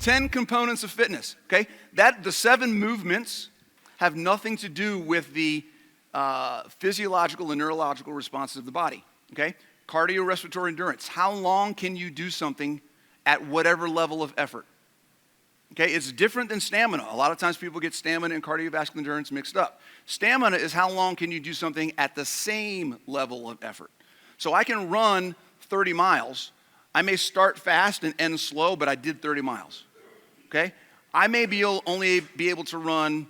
10 components of fitness, okay? The 7 movements have nothing to do with the physiological and neurological responses of the body, okay? Cardiorespiratory endurance. How long can you do something at whatever level of effort? Okay, it's different than stamina. A lot of times people get stamina and cardiovascular endurance mixed up. Stamina is how long can you do something at the same level of effort. So I can run 30 miles. I may start fast and end slow, but I did 30 miles. Okay? I may only be able to run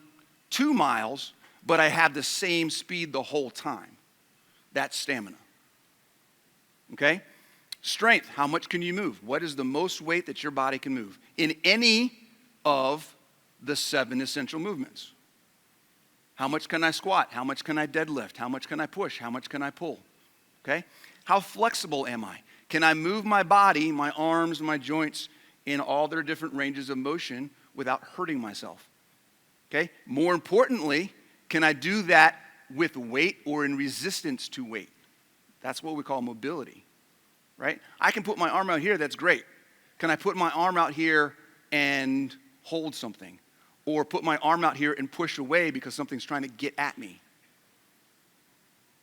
2 miles, but I have the same speed the whole time. That's stamina. Okay? Strength, how much can you move? What is the most weight that your body can move in any of the 7 essential movements? How much can I squat? How much can I deadlift? How much can I push? How much can I pull? Okay? How flexible am I? Can I move my body, my arms, my joints in all their different ranges of motion without hurting myself? Okay? More importantly, can I do that with weight or in resistance to weight? That's what we call mobility, right? I can put my arm out here, that's great. Can I put my arm out here and hold something? Or put my arm out here and push away because something's trying to get at me?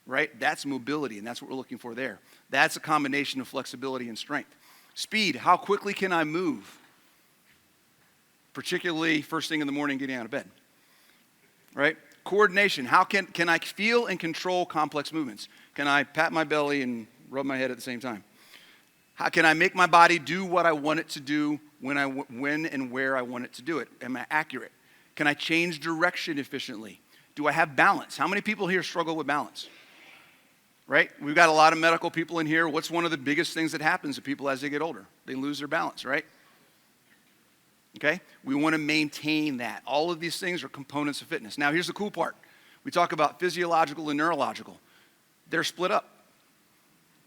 Right? That's mobility, and that's what we're looking for there. That's a combination of flexibility and strength. Speed, how quickly can I move? Particularly first thing in the morning getting out of bed. Right? Coordination, how can I feel and control complex movements? Can I pat my belly and rub my head at the same time? How can I make my body do what I want it to do when and where I want it to do it? Am I accurate? Can I change direction efficiently? Do I have balance? How many people here struggle with balance? Right? We've got a lot of medical people in here. What's one of the biggest things that happens to people as they get older? They lose their balance, right? Okay? We want to maintain that. All of these things are components of fitness. Now, here's the cool part. We talk about physiological and neurological. They're split up.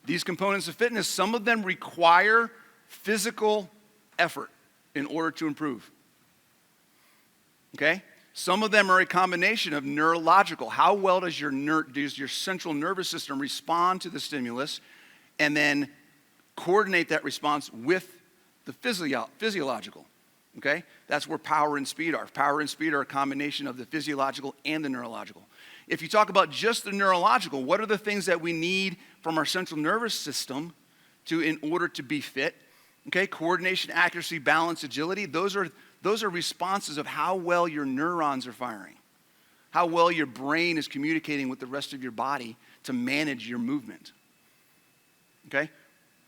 These components of fitness, some of them require physical effort in order to improve. Okay? Some of them are a combination of neurological. How well does your central nervous system respond to the stimulus and then coordinate that response with the physiological? Okay? That's where power and speed are. Power and speed are a combination of the physiological and the neurological. If you talk about just the neurological, what are the things that we need from our central nervous system in order to be fit? Okay, coordination, accuracy, balance, agility, those are responses of how well your neurons are firing, how well your brain is communicating with the rest of your body to manage your movement. Okay?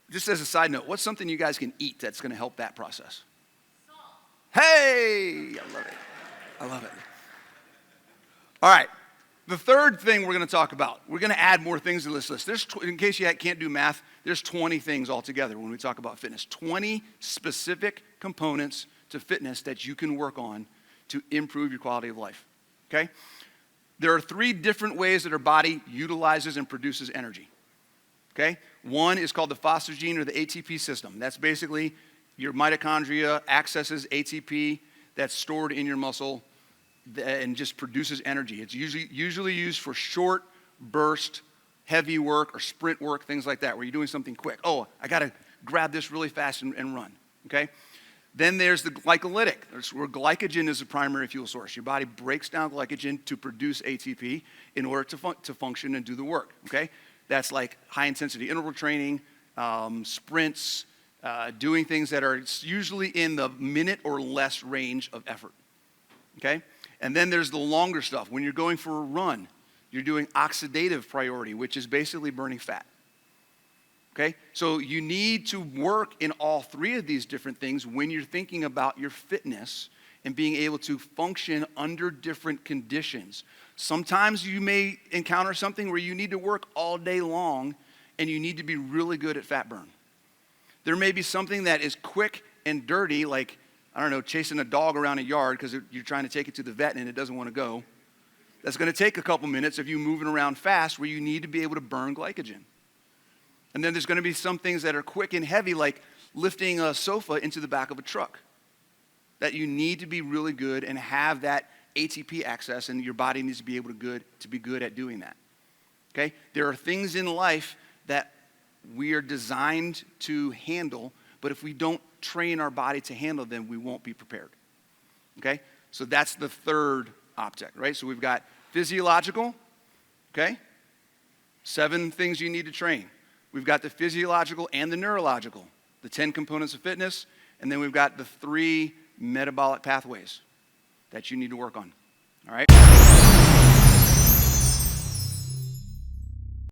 Just as a side note, what's something you guys can eat that's going to help that process? Salt. Hey! I love it. I love it. All right. The third thing we're going to talk about, we're going to add more things to this list. In case you can't do math, there's 20 things altogether when we talk about fitness. 20 specific components to fitness that you can work on to improve your quality of life, okay? There are 3 different ways that our body utilizes and produces energy, okay? One is called the phosphogene or the ATP system. That's basically your mitochondria accesses ATP that's stored in your muscle and just produces energy. It's usually used for short burst, heavy work or sprint work, things like that, where you're doing something quick. Oh, I got to grab this really fast and run, okay? Then there's the glycolytic, where glycogen is the primary fuel source. Your body breaks down glycogen to produce ATP in order to function and do the work, okay? That's like high-intensity interval training, sprints, doing things that are usually in the minute or less range of effort, okay? And then there's the longer stuff. When you're going for a run, you're doing oxidative priority, which is basically burning fat. Okay? So you need to work in all 3 of these different things when you're thinking about your fitness and being able to function under different conditions. Sometimes you may encounter something where you need to work all day long and you need to be really good at fat burn. There may be something that is quick and dirty, like, I don't know, chasing a dog around a yard because you're trying to take it to the vet and it doesn't want to go. That's going to take a couple minutes of you moving around fast where you need to be able to burn glycogen. And then there's going to be some things that are quick and heavy, like lifting a sofa into the back of a truck, that you need to be really good and have that ATP access, and your body needs to be able to be good at doing that. Okay? There are things in life that we are designed to handle, But if we don't train our body to handle them, we won't be prepared. Okay? So that's the third object, right? So we've got physiological, okay? 7 things you need to train. We've got the physiological and the neurological, the 10 components of fitness, and then we've got the 3 metabolic pathways that you need to work on.